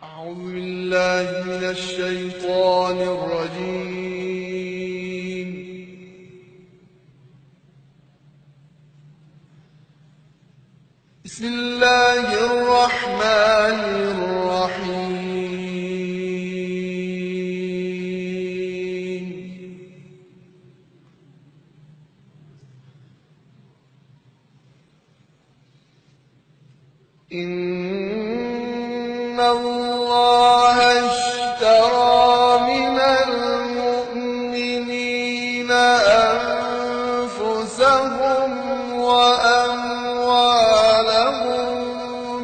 أعوذ بالله من الشيطان الرجيم. بسم الله الرحمن الرحيم. إن الله اشترى من المؤمنين أنفسهم وأموالهم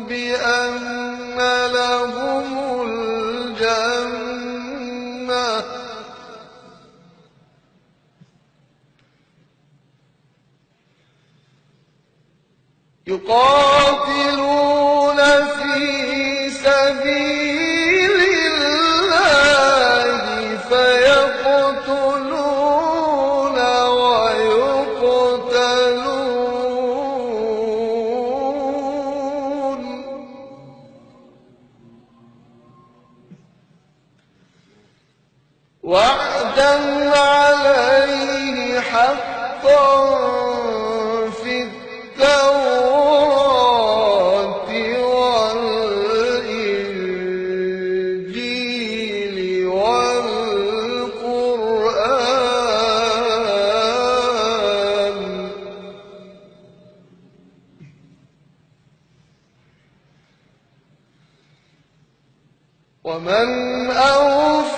بأن لهم الجنة يقاتلون في سبيل الله فيقتلون ويقتلون وعدا عليه حقا في التوراة والإنجيل والقرآن ومن أوفى